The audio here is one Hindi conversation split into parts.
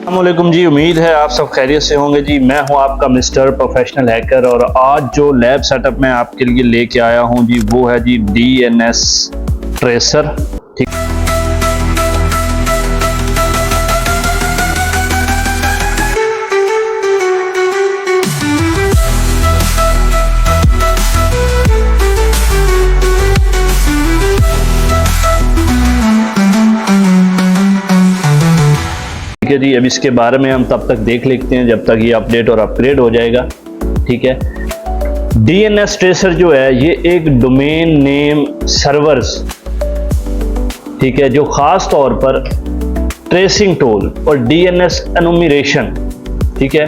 अस्सलामुअलैकुम जी, उम्मीद है आप सब खैरियत से होंगे जी। मैं हूं आपका मिस्टर प्रोफेशनल हैकर और आज जो लैब सेटअप मैं आपके लिए लेके आया हूं जी वो है जी DNS ट्रेसर। ठीक है जी, अब इसके बारे में हम तब तक देख लेते हैं जब तक ये अपडेट और अपग्रेड हो जाएगा। ठीक है, DNS ट्रेसर जो है ये एक डोमेन नेम सर्वर्स, ठीक है, जो खास तौर पर ट्रेसिंग टूल और DNS एनुमरेशन, ठीक है,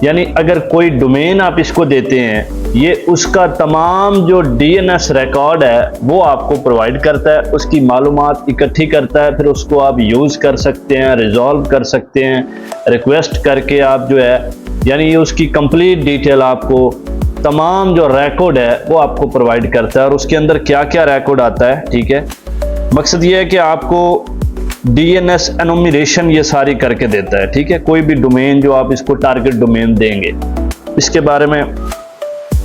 यानी अगर कोई डोमेन आप इसको देते हैं ये उसका तमाम जो DNS रिकॉर्ड है वो आपको प्रोवाइड करता है, उसकी मालूमात इकट्ठी करता है, फिर उसको आप यूज़ कर सकते हैं, रिजॉल्व कर सकते हैं, रिक्वेस्ट करके आप जो है यानी ये उसकी कंप्लीट डिटेल आपको तमाम जो रिकॉर्ड है वो आपको प्रोवाइड करता है। और उसके अंदर क्या क्या रिकॉर्ड आता है, ठीक है, मकसद ये है कि आपको DNS एनुमरेशन ये सारी करके देता है। ठीक है, कोई भी डोमेन जो आप इसको टारगेट डोमेन देंगे इसके बारे में।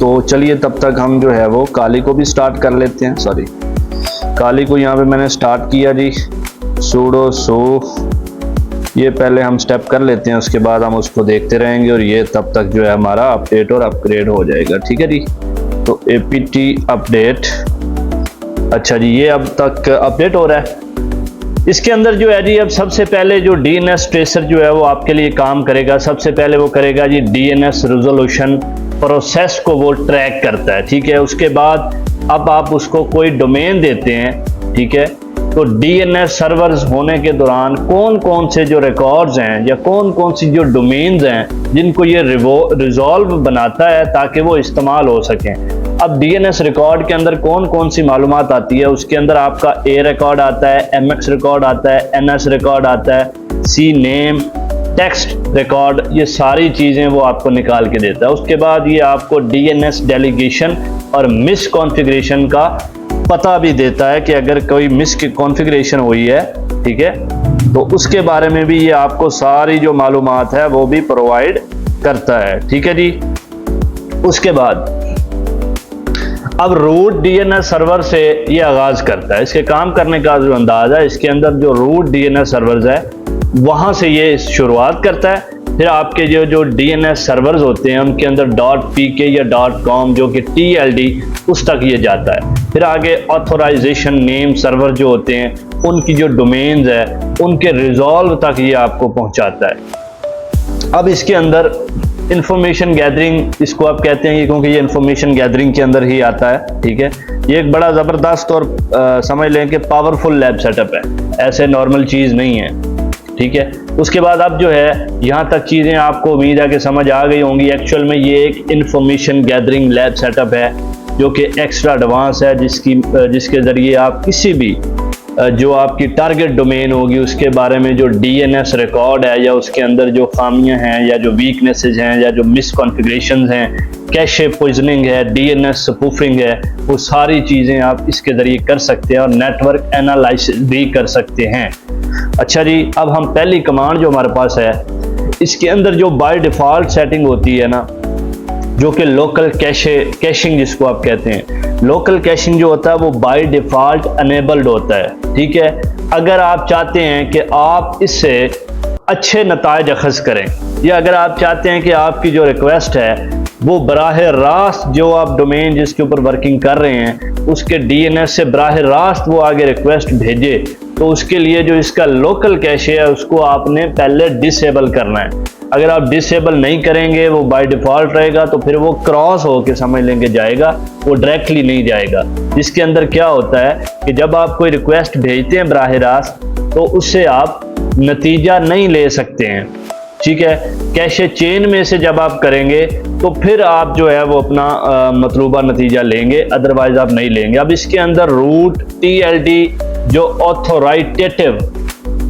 तो चलिए तब तक हम जो है वो काली को भी स्टार्ट कर लेते हैं। सॉरी, काली को यहाँ पे मैंने स्टार्ट किया जी, sudo सो ये पहले हम स्टेप कर लेते हैं, उसके बाद हम उसको देखते रहेंगे और ये तब तक जो है हमारा अपडेट और अपग्रेड हो जाएगा। ठीक है जी, तो apt अपडेट, अच्छा जी ये अब तक अपडेट हो रहा है। इसके अंदर जो है जी अब सबसे पहले जो DNS ट्रेसर जो है वो आपके लिए काम करेगा। सबसे पहले वो करेगा जी DNS रेजोल्यूशन प्रोसेस को वो ट्रैक करता है। ठीक है, उसके बाद अब आप उसको कोई डोमेन देते हैं, ठीक है, तो DNS सर्वर्स होने के दौरान कौन कौन से जो रिकॉर्ड्स हैं या कौन कौन सी जो डोमेन्स हैं जिनको ये रिजॉल्व बनाता है ताकि वो इस्तेमाल हो सकें। अब DNS रिकॉर्ड के अंदर कौन कौन सी मालूमात आती है, उसके अंदर आपका A रिकॉर्ड आता है, MX रिकॉर्ड आता है, NS रिकॉर्ड आता है, C नेम, टेक्स्ट रिकॉर्ड, ये सारी चीज़ें वो आपको निकाल के देता है। उसके बाद ये आपको DNS डेलीगेशन और मिस कॉन्फ़िगरेशन का पता भी देता है कि अगर कोई मिस कॉन्फ़िगरेशन हुई है, ठीक है, तो उसके बारे में भी ये आपको सारी जो मालूमात है वो भी प्रोवाइड करता है। ठीक है जी, उसके बाद अब रूट DNS सर्वर से ये आगाज़ करता है। इसके काम करने का जो अंदाज़ है, इसके अंदर जो रूट DNS सर्वर्स है वहाँ से ये शुरुआत करता है। फिर आपके जो DNS सर्वर्स होते हैं उनके अंदर .pk या .com जो कि TLD उस तक ये जाता है। फिर आगे ऑथोराइजेशन नेम सर्वर जो होते हैं उनकी जो डोमेन्स है उनके रिजॉल्व तक ये आपको पहुँचाता है। अब इसके अंदर इंफॉर्मेशन गैदरिंग इसको आप कहते हैं क्योंकि ये इंफॉर्मेशन गैदरिंग के अंदर ही आता है। ठीक है, ये एक बड़ा ज़बरदस्त और समझ लें कि पावरफुल लैब सेटअप है, ऐसे नॉर्मल चीज़ नहीं है। ठीक है, उसके बाद अब जो है यहाँ तक चीज़ें आपको उम्मीद है कि समझ आ गई होंगी। एक्चुअल में ये एक इंफॉर्मेशन गैदरिंग लैब सेटअप है जो कि एक्स्ट्रा एडवांस है, जिसके ज़रिए आप किसी भी जो आपकी टारगेट डोमेन होगी उसके बारे में जो DNS रिकॉर्ड है या उसके अंदर जो खामियां हैं या जो वीकनेसेस हैं या जो मिस कॉन्फ़िगरेशंस हैं, कैशे पॉइजनिंग है, DNS स्पूफिंग है, वो सारी चीज़ें आप इसके ज़रिए कर सकते हैं और नेटवर्क एनालिसिस भी कर सकते हैं। अच्छा जी, अब हम पहली कमांड जो हमारे पास है इसके अंदर जो बाय डिफ़ॉल्ट सेटिंग होती है ना, जो कि लोकल कैशिंग जिसको आप कहते हैं, लोकल कैशिंग जो होता है वो बाय डिफ़ॉल्ट अनेबल्ड होता है। ठीक है, अगर आप चाहते हैं कि आप इससे अच्छे नताइज अखज़ करें या अगर आप चाहते हैं कि आपकी जो रिक्वेस्ट है वो बराह रास्त जो आप डोमेन जिसके ऊपर वर्किंग कर रहे हैं उसके DNS से बराह रास्त वो आगे रिक्वेस्ट भेजे, तो उसके लिए जो इसका लोकल कैशे है उसको आपने पहले डिसेबल करना है। अगर आप डिसेबल नहीं करेंगे वो बाय डिफ़ॉल्ट रहेगा तो फिर वो क्रॉस होके समझ लेंगे जाएगा, वो डायरेक्टली नहीं जाएगा। जिसके अंदर क्या होता है कि जब आप कोई रिक्वेस्ट भेजते हैं बराह रास्त तो उससे आप नतीजा नहीं ले सकते हैं। ठीक है, कैशे चेन में से जब आप करेंगे तो फिर आप जो है वो अपना मतलूबा नतीजा लेंगे, अदरवाइज आप नहीं लेंगे। अब इसके अंदर रूट TLD जो ऑथोराइटेटिव,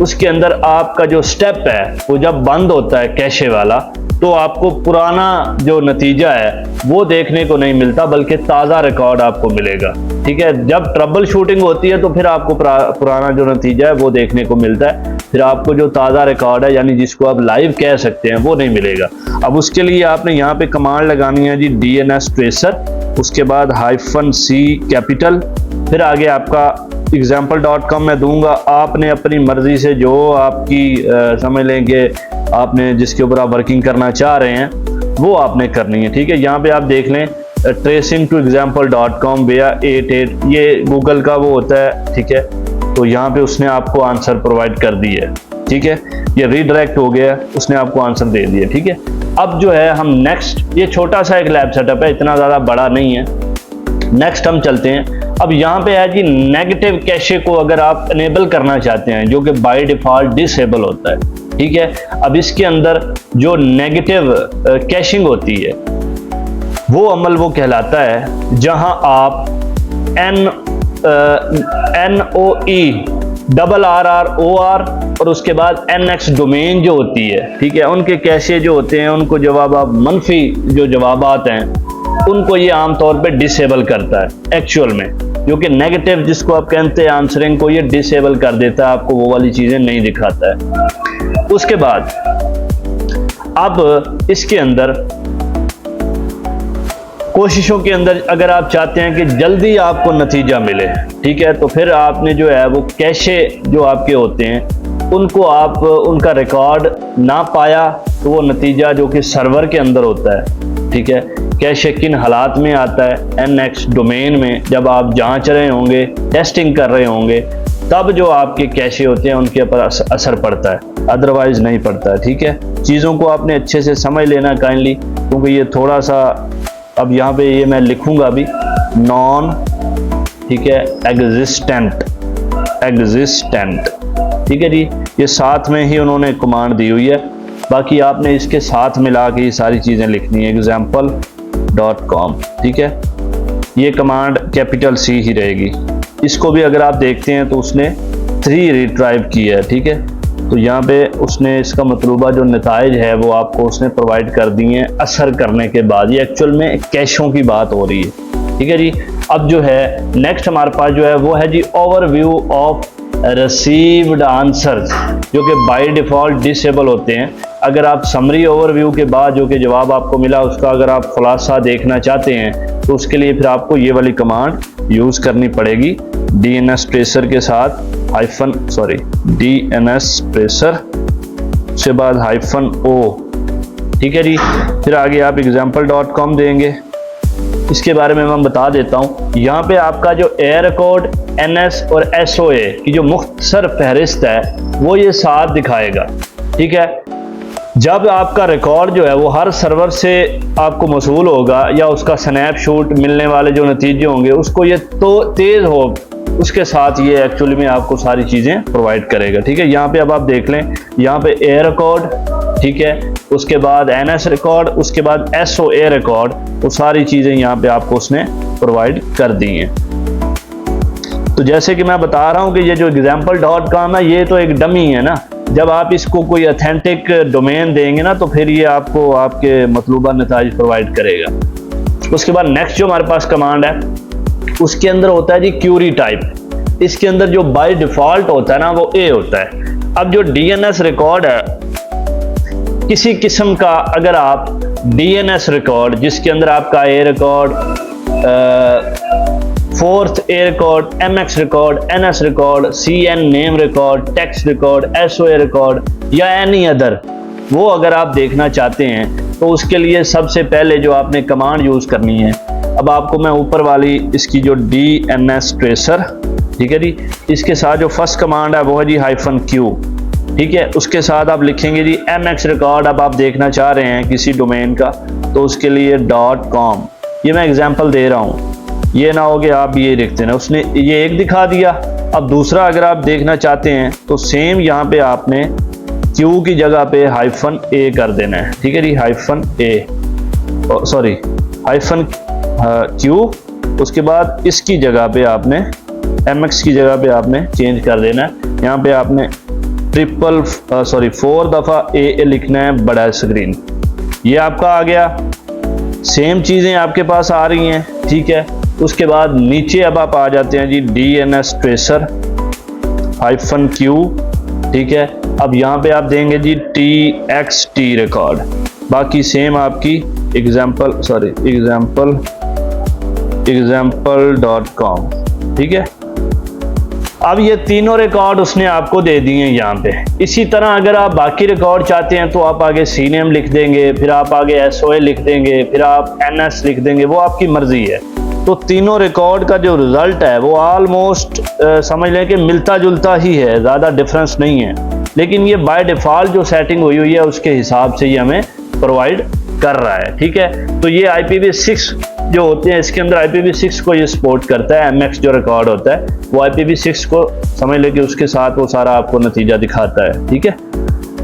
उसके अंदर आपका जो स्टेप है वो जब बंद होता है कैशे वाला तो आपको पुराना जो नतीजा है वो देखने को नहीं मिलता, बल्कि ताज़ा रिकॉर्ड आपको मिलेगा। ठीक है, जब ट्रबल शूटिंग होती है तो फिर आपको पुराना जो नतीजा है वो देखने को मिलता है, फिर आपको जो ताज़ा रिकॉर्ड है यानी जिसको आप लाइव कह सकते हैं वो नहीं मिलेगा। अब उसके लिए आपने यहाँ पे कमांड लगानी है जी DNS ट्रेसर, उसके बाद -C कैपिटल, फिर आगे आपका example.com मैं दूंगा। आपने अपनी मर्जी से जो आपकी समझ लेंगे आपने जिसके ऊपर आप वर्किंग करना चाह रहे हैं वो आपने करनी है। ठीक है, यहाँ पे आप देख लें ट्रेसिंग टू example.com via 88, ये गूगल का वो होता है। ठीक है, तो यहाँ पे उसने आपको आंसर प्रोवाइड कर दी है। ठीक है, ये रीडायरेक्ट हो गया, उसने आपको आंसर दे दिया। ठीक है, अब जो है हम नेक्स्ट, ये छोटा सा एक लैब सेटअप है, इतना ज़्यादा बड़ा नहीं है। नेक्स्ट हम चलते हैं। अब यहाँ पे है जी नेगेटिव कैशे को अगर आप इनेबल करना चाहते हैं, जो कि बाय डिफॉल्ट डिसेबल होता है। ठीक है, अब इसके अंदर जो नेगेटिव कैशिंग होती है वो अमल वो कहलाता है जहां आप NOE और उसके बाद NX डोमेन जो होती है, ठीक है, उनके कैशे जो होते हैं उनको जवाब आप मनफी जो जवाबात हैं उनको ये आमतौर पे डिसेबल करता है एक्चुअल में, क्योंकि नेगेटिव जिसको आप कहते हैं आंसरिंग को ये डिसेबल कर देता है, आपको वो वाली चीज़ें नहीं दिखाता है। उसके बाद अब इसके अंदर कोशिशों के अंदर अगर आप चाहते हैं कि जल्दी आपको नतीजा मिले, ठीक है, तो फिर आपने जो है वो कैशे जो आपके होते हैं उनको आप उनका रिकॉर्ड ना पाया तो वो नतीजा जो कि सर्वर के अंदर होता है, ठीक है, कैशे किन हालात में आता है, NX डोमेन में जब आप जांच रहे होंगे, टेस्टिंग कर रहे होंगे, तब जो आपके कैशे होते हैं उनके ऊपर असर पड़ता है, अदरवाइज नहीं पड़ता है। ठीक है, चीज़ों को आपने अच्छे से समझ लेना काइंडली, क्योंकि ये थोड़ा सा अब यहाँ पे ये मैं लिखूंगा अभी नॉन, ठीक है, एग्जिस्टेंट, ठीक है जी, ये साथ में ही उन्होंने कमांड दी हुई है, बाकी आपने इसके साथ मिला के ये सारी चीज़ें लिखनी है example.com। ठीक है, ये कमांड कैपिटल C ही रहेगी। इसको भी अगर आप देखते हैं तो उसने 3 रिट्राइव की है। ठीक है, तो यहाँ पे उसने इसका मतलूबा जो नताइज है वो आपको उसने प्रोवाइड कर दिए हैं असर करने के बाद। ये एक्चुअल में कैशों की बात हो रही है। ठीक है जी, अब जो है नेक्स्ट हमारे पास जो है वो है जी ओवरव्यू ऑफ रिसीव्ड आंसर्स, जो कि बाय डिफ़ॉल्ट डिसेबल होते हैं। अगर आप समरी ओवरव्यू के बाद जो कि जवाब आपको मिला उसका अगर आप खुलासा देखना चाहते हैं तो उसके लिए फिर आपको ये वाली कमांड यूज़ करनी पड़ेगी DNS ट्रेसर के साथ DNS ट्रेसर से बाद -O। ठीक है जी, फिर आगे आप example.com देंगे। इसके बारे में मैं बता देता हूँ, यहाँ पे आपका जो एयर कोड NS और SOA की जो मुख्तसर फहरिस्त है वो ये साथ दिखाएगा। ठीक है, जब आपका रिकॉर्ड जो है वो हर सर्वर से आपको मसूल होगा या उसका स्नैपशॉट मिलने वाले जो नतीजे होंगे उसको ये तो तेज़ हो, उसके साथ ये एक्चुअली में आपको सारी चीज़ें प्रोवाइड करेगा। ठीक है, यहाँ पे अब आप देख लें, यहाँ पे एयर रिकॉर्ड, ठीक है, उसके बाद NS रिकॉर्ड, उसके बाद SOA रिकॉर्ड, वो सारी चीज़ें यहाँ पे आपको उसने प्रोवाइड कर दी हैं। तो जैसे कि मैं बता रहा हूँ कि ये जो example.com है ये तो एक डमी है ना, जब आप इसको कोई ऑथेंटिक डोमेन देंगे ना तो फिर ये आपको आपके मतलूबा नताइज प्रोवाइड करेगा। उसके बाद नेक्स्ट जो हमारे पास कमांड है उसके अंदर होता है जी क्यूरी टाइप। इसके अंदर जो बाय डिफ़ॉल्ट होता है ना वो A होता है। अब जो DNS रिकॉर्ड है किसी किस्म का, अगर आप DNS रिकॉर्ड जिसके अंदर आपका A record, 4th A record, MX record, NS record, CN name record, text record, SOA record या एनी अदर, वो अगर आप देखना चाहते हैं तो उसके लिए सबसे पहले जो आपने कमांड यूज़ करनी है, अब आपको मैं ऊपर वाली इसकी जो DNS ट्रेसर, ठीक है जी, इसके साथ जो फर्स्ट कमांड है वो है जी -Q। ठीक है, उसके साथ आप लिखेंगे जी MX रिकॉर्ड। अब आप देखना चाह रहे हैं किसी डोमेन का तो उसके लिए .com, ये मैं एग्जांपल दे रहा हूँ, ये ना हो कि आप ये देखते हैं, उसने ये एक दिखा दिया। अब दूसरा अगर आप देखना चाहते हैं तो सेम यहाँ पे आपने Q की जगह पे -A कर देना है। ठीक है जी, -Q, उसके बाद इसकी जगह पे आपने MX की जगह पे आपने चेंज कर देना है। यहाँ पे आपने 4 दफ़ा A लिखना है बड़ा स्क्रीन। ये आपका आ गया, सेम चीज़ें आपके पास आ रही हैं, ठीक है। उसके बाद नीचे अब आप आ जाते हैं जी DNS ट्रेसर -Q, ठीक है। अब यहाँ पे आप देंगे जी TXT रिकॉर्ड, बाकी सेम आपकी example.com, ठीक है। अब ये तीनों रिकॉर्ड उसने आपको दे दिए हैं यहाँ पे। इसी तरह अगर आप बाकी रिकॉर्ड चाहते हैं तो आप आगे CNAME लिख देंगे, फिर आप आगे SOA लिख देंगे, फिर आप NS लिख देंगे, वो आपकी मर्जी है। तो तीनों रिकॉर्ड का जो रिजल्ट है वो ऑलमोस्ट समझ लें कि मिलता जुलता ही है, ज़्यादा डिफरेंस नहीं है। लेकिन ये बाय डिफ़ॉल्ट जो सेटिंग हुई है उसके हिसाब से ये हमें प्रोवाइड कर रहा है, ठीक है। तो ये IPv6 जो होते हैं, इसके अंदर IPv6 को ये सपोर्ट करता है। MX जो रिकॉर्ड होता है वो IPv6 को समझ लें कि उसके साथ वो सारा आपको नतीजा दिखाता है, ठीक है।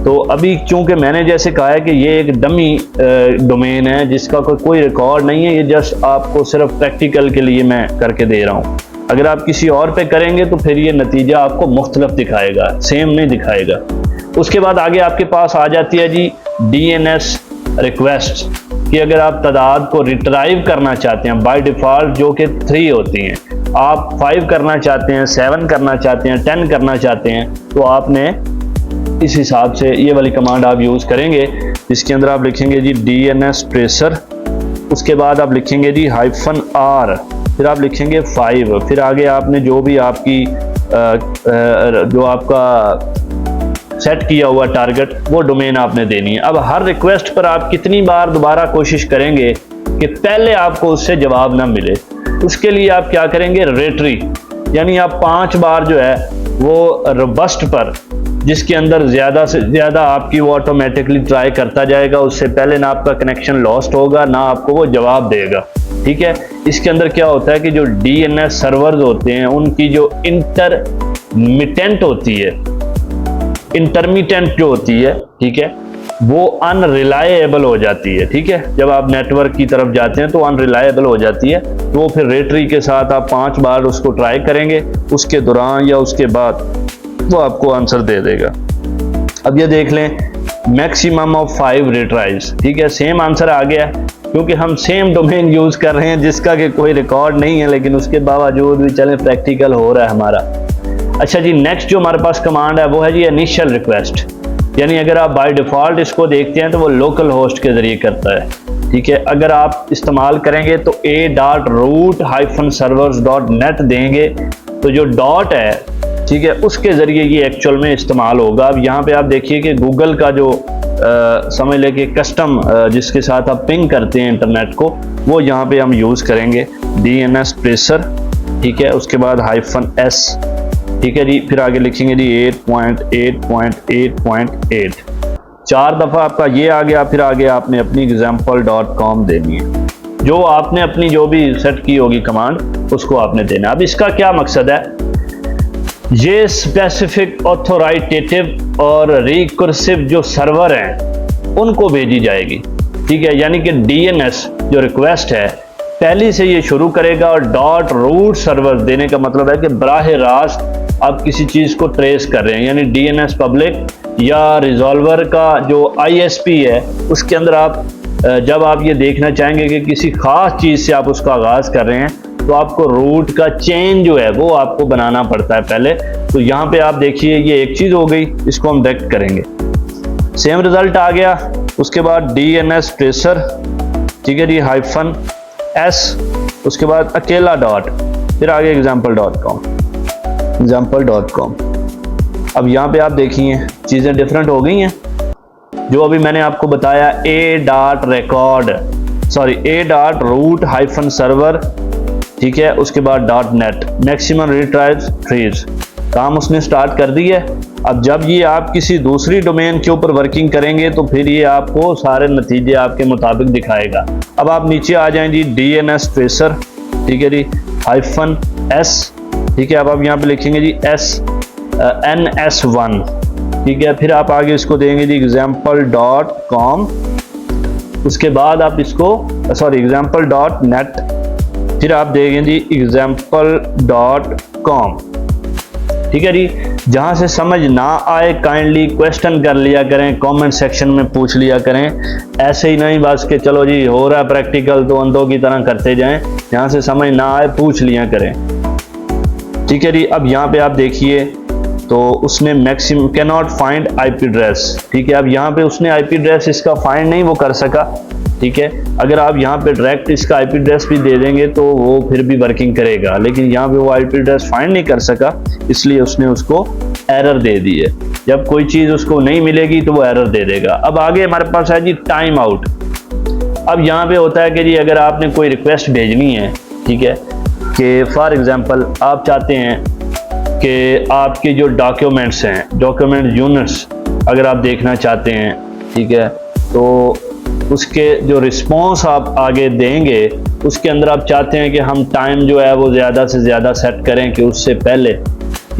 तो अभी चूंकि मैंने जैसे कहा है कि ये एक डमी डोमेन है जिसका कोई रिकॉर्ड नहीं है, ये जस्ट आपको सिर्फ प्रैक्टिकल के लिए मैं करके दे रहा हूँ। अगर आप किसी और पे करेंगे तो फिर ये नतीजा आपको मुख्तलिफ दिखाएगा, सेम नहीं दिखाएगा। उसके बाद आगे आपके पास आ जाती है जी DNS रिक्वेस्ट, कि अगर आप तादाद को रिट्राइव करना चाहते हैं बाय डिफ़ॉल्ट जो कि 3 होती हैं, आप 5 करना चाहते हैं, 7 करना चाहते हैं, 10 करना चाहते हैं, तो आपने इस हिसाब से ये वाली कमांड आप यूज़ करेंगे, जिसके अंदर आप लिखेंगे जी DNS ट्रेसर, उसके बाद आप लिखेंगे जी -R, फिर आप लिखेंगे 5, फिर आगे आपने जो भी आपकी जो आपका सेट किया हुआ टारगेट वो डोमेन आपने देनी है। अब हर रिक्वेस्ट पर आप कितनी बार दोबारा कोशिश करेंगे कि पहले आपको उससे जवाब ना मिले, उसके लिए आप क्या करेंगे, रेटरी, यानी आप 5 बार जो है वो रोबस्ट पर, जिसके अंदर ज़्यादा से ज़्यादा आपकी वो ऑटोमेटिकली ट्राई करता जाएगा, उससे पहले ना आपका कनेक्शन लॉस्ट होगा ना आपको वो जवाब देगा, ठीक है। इसके अंदर क्या होता है कि जो DNS सर्वर्स होते हैं उनकी जो इंटरमिटेंट जो होती है, ठीक है, वो अनरिलायबल हो जाती है, ठीक है। जब आप नेटवर्क की तरफ जाते हैं तो अनरिलायबल हो जाती है, तो वो फिर रेटरी के साथ आप 5 बार उसको ट्राई करेंगे, उसके दौरान या उसके बाद वो आपको आंसर दे देगा। अब ये देख लें, मैक्सिमम ऑफ 5 रिट्राइज, ठीक है, सेम आंसर आ गया, क्योंकि हम सेम डोमेन यूज़ कर रहे हैं जिसका कि कोई रिकॉर्ड नहीं है, लेकिन उसके बावजूद भी चलें प्रैक्टिकल हो रहा है हमारा। अच्छा जी, नेक्स्ट जो हमारे पास कमांड है वो है जी इनिशियल रिक्वेस्ट, यानी अगर आप बाय डिफ़ॉल्ट इसको देखते हैं तो वो लोकल होस्ट के ज़रिए करता है, ठीक है। अगर आप इस्तेमाल करेंगे तो a.root-servers.net देंगे तो जो डॉट है, ठीक है, उसके ज़रिए ये एक्चुअल में इस्तेमाल होगा। अब यहाँ पे आप देखिए कि गूगल का जो समझ लें कि कस्टम जिसके साथ आप पिंग करते हैं इंटरनेट को, वो यहाँ पे हम यूज़ करेंगे DNS ट्रेसर, ठीक है, उसके बाद -S, ठीक है जी, फिर आगे लिखेंगे जी 8.8.8.8, 4 दफ़ा आपका ये आ गया। फिर आगे आपने अपनी example.com देनी है, जो आपने अपनी जो भी सेट की होगी कमांड उसको आपने देना। अब इसका क्या मकसद है, ये स्पेसिफिक ऑथोराइटेटिव और रिकर्सिव जो सर्वर हैं उनको भेजी जाएगी, ठीक है। यानी कि DNS जो रिक्वेस्ट है पहली से ये शुरू करेगा, और .root सर्वर देने का मतलब है कि बराह रास्त आप किसी चीज़ को ट्रेस कर रहे हैं, यानी DNS पब्लिक या रिजॉल्वर का जो ISP है उसके अंदर आप जब आप ये देखना चाहेंगे कि किसी ख़ास चीज़ से आप उसका आगाज़ कर रहे हैं तो आपको रूट का चेन जो है वो आपको बनाना पड़ता है पहले। तो यहाँ पे आप देखिए ये एक चीज़ हो गई, इसको हम डायरेक्ट करेंगे, सेम रिजल्ट आ गया। उसके बाद DNS ट्रेसर, ठीक है जी, -S, उसके बाद अकेला डॉट, फिर आगे example.com। अब यहाँ पे आप देखिए चीज़ें डिफरेंट हो गई हैं। जो अभी मैंने आपको बताया a.root-server, ठीक है, उसके बाद .net मैक्सिमम रिट्राइव्स 3 काम उसने स्टार्ट कर दी है। अब जब ये आप किसी दूसरी डोमेन के ऊपर वर्किंग करेंगे तो फिर ये आपको सारे नतीजे आपके मुताबिक दिखाएगा। अब आप नीचे आ जाएं जी DNS ट्रेसर, ठीक है जी, -S, ठीक है। अब आप यहाँ पे लिखेंगे जी NS1, ठीक है, फिर आप आगे इसको देंगे जी example.com, उसके बाद आप इसको example.net, फिर आप देंगे जी example.com, ठीक है जी। जहाँ से समझ ना आए काइंडली क्वेश्चन कर लिया करें, कमेंट सेक्शन में पूछ लिया करें। ऐसे ही नहीं बस के चलो जी हो रहा है प्रैक्टिकल तो अंधों की तरह करते जाएं, जहाँ से समझ ना आए पूछ लिया करें। ठीक है जी। अब यहाँ पे आप देखिए तो उसने maximum can not find IP address. ठीक है, अब यहाँ पे उसने आईपी एड्रेस इसका फाइंड नहीं वो कर सका। ठीक है, अगर आप यहाँ पे डायरेक्ट इसका आईपी एड्रेस भी दे देंगे तो वो फिर भी वर्किंग करेगा, लेकिन यहाँ पे वो आईपी एड्रेस फाइंड नहीं कर सका, इसलिए उसने उसको एरर दे दी है। जब कोई चीज़ उसको नहीं मिलेगी तो वो एरर दे देगा। अब आगे हमारे पास है जी टाइम आउट। अब यहाँ पे होता है कि जी अगर आपने कोई रिक्वेस्ट भेजनी है, ठीक है, कि फॉर एग्जांपल आप चाहते हैं कि आपके जो डॉक्यूमेंट्स हैं, डॉक्यूमेंट यूनिट्स अगर आप देखना चाहते हैं, ठीक है, तो उसके जो रिस्पॉन्स आप आगे देंगे उसके अंदर आप चाहते हैं कि हम टाइम जो है वो ज़्यादा से ज़्यादा सेट करें कि उससे पहले,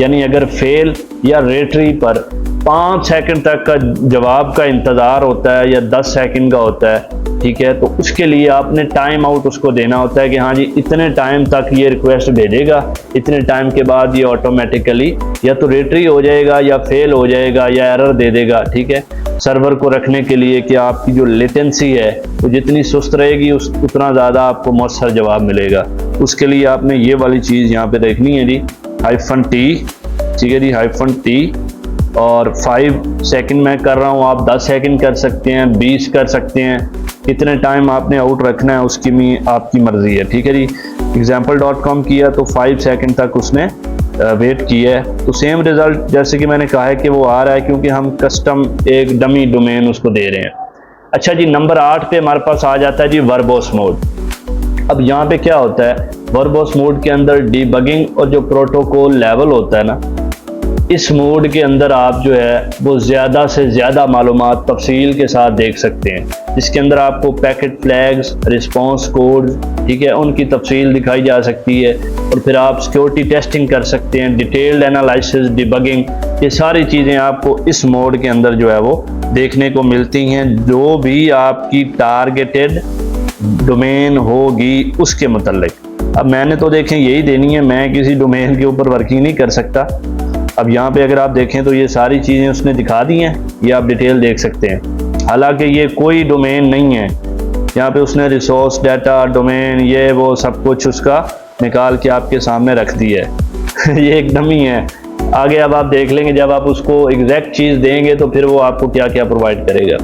यानी अगर फेल या रेटरी पर 5 सेकंड तक का जवाब का इंतज़ार होता है या 10 सेकंड का होता है, ठीक है, तो उसके लिए आपने टाइम आउट उसको देना होता है कि हाँ जी इतने टाइम तक ये रिक्वेस्ट भेजेगा, इतने टाइम के बाद ये ऑटोमेटिकली या तो रेटरी हो जाएगा या फेल हो जाएगा या एरर दे देगा। ठीक है, सर्वर को रखने के लिए कि आपकी जो लेटेंसी है वो जितनी सुस्त रहेगी उतना ज़्यादा आपको मौसर जवाब मिलेगा। उसके लिए आपने ये वाली चीज़ यहाँ पे देखनी है जी, -T। ठीक है जी, -T और 5 सेकंड मैं कर रहा हूँ, आप 10 सेकंड कर सकते हैं, 20 कर सकते हैं, कितने टाइम आपने आउट रखना है उसकी भी आपकी मर्जी है। ठीक है जी, example.com किया तो 5 सेकंड तक उसने वेट किया है, तो सेम रिजल्ट जैसे कि मैंने कहा है कि वो आ रहा है क्योंकि हम कस्टम एक डमी डोमेन उसको दे रहे हैं। अच्छा जी, नंबर 8 पे हमारे पास आ जाता है जी वर्बोस मोड। अब यहाँ पे क्या होता है, वर्बोस मोड के अंदर डीबगिंग और जो प्रोटोकॉल लेवल होता है ना, इस मोड के अंदर आप जो है वो ज़्यादा से ज़्यादा मालूमात तफसील के साथ देख सकते हैं, जिसके अंदर आपको पैकेट फ्लैग्स, रिस्पांस कोड, ठीक है, उनकी तफसील दिखाई जा सकती है, और फिर आप सिक्योरिटी टेस्टिंग कर सकते हैं, डिटेल्ड एनालिसिस, डिबगिंग, ये सारी चीज़ें आपको इस मोड के अंदर जो है वो देखने को मिलती हैं, जो भी आपकी टारगेटेड डोमेन होगी उसके मुतल्लिक। अब मैंने तो देखें यही देनी है, मैं किसी डोमेन के ऊपर वर्किंग नहीं कर सकता। अब यहाँ पे अगर आप देखें तो ये सारी चीज़ें उसने दिखा दी हैं, ये आप डिटेल देख सकते हैं। हालांकि ये कोई डोमेन नहीं है, यहाँ पे उसने रिसोर्स, डाटा, डोमेन, ये वो सब कुछ उसका निकाल के आपके सामने रख दी है ये एकदम ही है। आगे अब आप देख लेंगे जब आप उसको एग्जैक्ट चीज़ देंगे तो फिर वो आपको क्या क्या प्रोवाइड करेगा।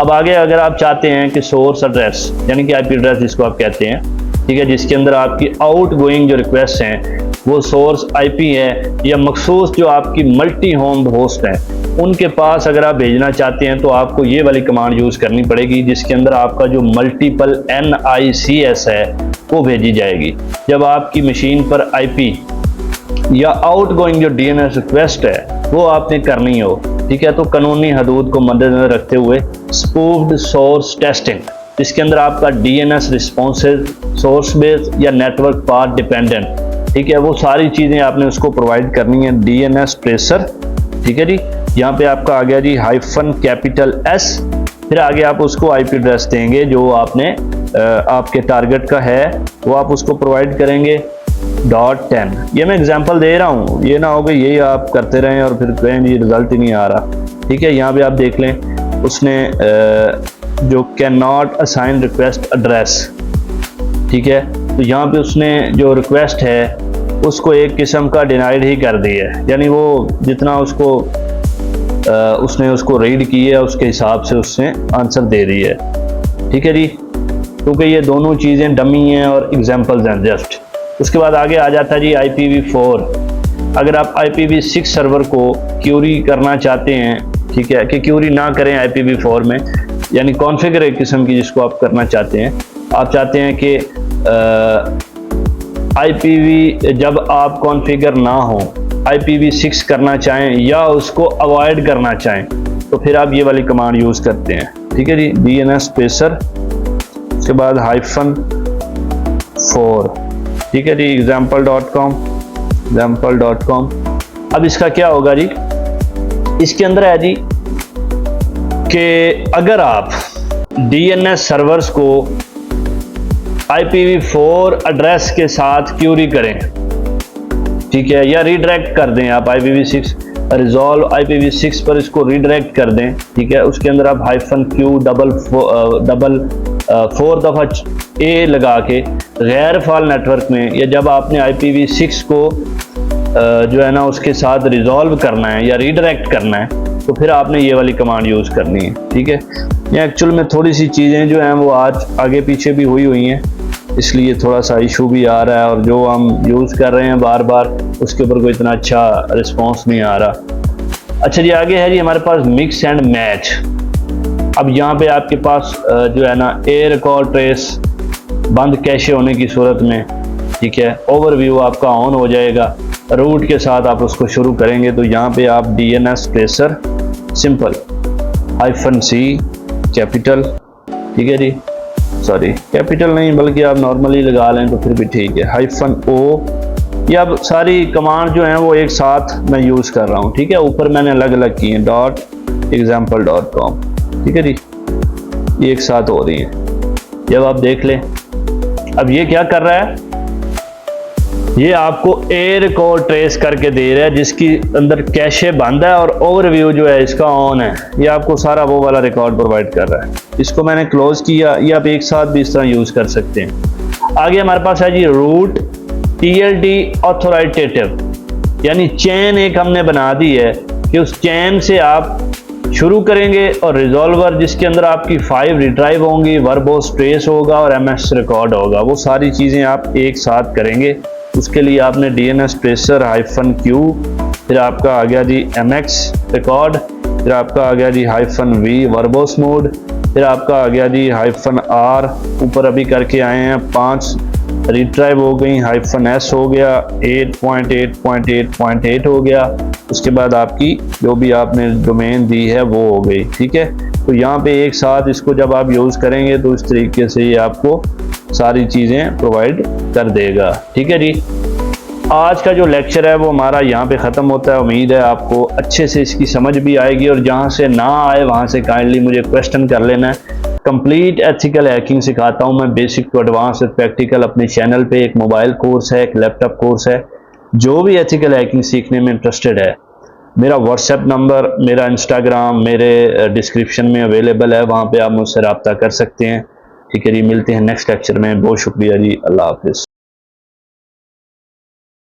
अब आगे अगर आप चाहते हैं कि सोर्स एड्रेस यानी कि आईपी एड्रेस जिसको आप कहते हैं, ठीक है, जिसके अंदर आपकी आउट गोइंग जो रिक्वेस्ट हैं वो सोर्स आईपी है या मखसूस जो आपकी मल्टी होम होस्ट है उनके पास अगर आप भेजना चाहते हैं तो आपको ये वाली कमांड यूज़ करनी पड़ेगी, जिसके अंदर आपका जो मल्टीपल NICS है वो भेजी जाएगी। जब आपकी मशीन पर आईपी या आउट गोइंग जो DNS रिक्वेस्ट है वो आपने करनी हो, ठीक है, तो कानूनी हदूद को मद्देनजर रखते हुए स्पूफ्ड सोर्स टेस्टिंग, जिसके अंदर आपका DNS रिस्पॉन्सेज, सोर्स बेस या नेटवर्क पाथ डिपेंडेंट, ठीक है, वो सारी चीज़ें आपने उसको प्रोवाइड करनी है। DNS ट्रेसर, ठीक है जी, यहाँ पे आपका आ गया जी -S, फिर आगे आप उसको आईपी एड्रेस देंगे जो आपने आपके टारगेट का है वो आप उसको प्रोवाइड करेंगे .10। ये मैं एग्जांपल दे रहा हूँ, ये ना हो कि यही आप करते रहें और फिर कहें जी रिजल्ट ही नहीं आ रहा। ठीक है, यहाँ पे आप देख लें उसने जो can not assign request address, ठीक है, तो यहाँ पे उसने जो रिक्वेस्ट है उसको एक किस्म का डिनाइड ही कर दिया है, यानी वो जितना उसको उसने उसको रीड किया है उसके हिसाब से उसने आंसर दे दी है। ठीक है जी, क्योंकि ये दोनों चीज़ें डमी हैं और एग्जांपल्स हैं जस्ट। उसके बाद आगे आ जाता है जी IPv4। अगर आप IPv6 सर्वर को क्यूरी करना चाहते हैं, ठीक है, कि क्यूरी ना करें IPv4 में, यानी कॉन्फ़िगर एक किस्म की जिसको आप करना चाहते हैं, आप चाहते हैं कि IPv जब आप कॉन्फ़िगर ना हो IPv6 करना चाहें या उसको अवॉइड करना चाहें तो फिर आप ये वाली कमांड यूज़ करते हैं। ठीक है जी, DNS स्पेसर, उसके बाद -4, ठीक है जी, example.com। अब इसका क्या होगा जी, इसके अंदर है जी कि अगर आप DNS सर्वर्स को IPv4 एड्रेस के साथ क्यूरी करें, ठीक है, या रीडायरेक्ट कर दें आप IPv6, रिजॉल्व IPv6 पर इसको रीडायरेक्ट कर दें, ठीक है। उसके अंदर आप -Q डबल 4 दफ़ा A लगा के गैर फाल नेटवर्क में, या जब आपने IPv6 को जो है ना उसके साथ रिजॉल्व करना है या रीडायरेक्ट करना है, तो फिर आपने ये वाली कमांड यूज़ करनी है, ठीक है। ये एक्चुअल में थोड़ी सी चीज़ें जो हैं वो आज आगे पीछे भी हुई हैं, इसलिए थोड़ा सा इशू भी आ रहा है, और जो हम यूज़ कर रहे हैं बार बार उसके ऊपर कोई इतना अच्छा रिस्पॉन्स नहीं आ रहा। अच्छा जी, आगे है जी हमारे पास मिक्स एंड मैच। अब यहाँ पे आपके पास जो है ना ए रिकॉर्ड ट्रेस बंद कैशे होने की सूरत में, ठीक है, ओवरव्यू आपका ऑन हो जाएगा। रूट के साथ आप उसको शुरू करेंगे तो यहाँ पे आप DNS tracer simple -C capital, ठीक है जी, सॉरी कैपिटल नहीं बल्कि आप नॉर्मली लगा लें तो फिर भी ठीक है, -O। ये अब सारी कमांड जो हैं वो एक साथ मैं यूज़ कर रहा हूँ, ठीक है। ऊपर मैंने अलग अलग की हैं .example.com, ठीक है जी, ये एक साथ हो रही है। जब आप देख लें, अब ये क्या कर रहा है, ये आपको ए रिकॉर्ड ट्रेस करके दे रहा है जिसकी अंदर कैशे बंद है और ओवरव्यू जो है इसका ऑन है। ये आपको सारा वो वाला रिकॉर्ड प्रोवाइड कर रहा है। इसको मैंने क्लोज किया, ये आप एक साथ भी इस तरह यूज़ कर सकते हैं। आगे हमारे पास है जी रूट TLD ऑथोराइटेटिव, यानी चेन एक हमने बना दी है कि उस चेन से आप शुरू करेंगे, और रिजॉल्वर जिसके अंदर आपकी 5 रिट्राइव होंगी, वर्बोस ट्रेस होगा और MS रिकॉर्ड होगा, वो सारी चीज़ें आप एक साथ करेंगे। उसके लिए आपने DNS ट्रेसर -Q, फिर आपका आ गया जी MX रिकॉर्ड, फिर आपका आ गया जी -V वर्बोस मोड, फिर आपका आ गया जी -R, ऊपर अभी करके आए हैं 5 रिट्राइव हो गई, -S हो गया, 8.8.8.8 हो गया। उसके बाद आपकी जो भी आपने डोमेन दी है वो हो गई, ठीक है। तो यहाँ पे एक साथ इसको जब आप यूज़ करेंगे तो इस तरीके से ये आपको सारी चीज़ें प्रोवाइड कर देगा, ठीक है जी। आज का जो लेक्चर है वो हमारा यहाँ पे ख़त्म होता है। उम्मीद है आपको अच्छे से इसकी समझ भी आएगी, और जहाँ से ना आए वहाँ से काइंडली मुझे क्वेश्चन कर लेना है। कंप्लीट एथिकल हैकिंग सिखाता हूँ मैं, बेसिक टू एडवांस प्रैक्टिकल। अपने चैनल पे एक मोबाइल कोर्स है, एक लैपटॉप कोर्स है। जो भी एथिकल हैकिंग सीखने में इंटरेस्टेड है, मेरा व्हाट्सएप नंबर, मेरा इंस्टाग्राम मेरे डिस्क्रिप्शन में अवेलेबल है, वहाँ पे आप मुझसे रब्ता कर सकते हैं, ठीक है जी। मिलते हैं नेक्स्ट लेक्चर में। बहुत शुक्रिया जी, अल्लाह हाफिज़।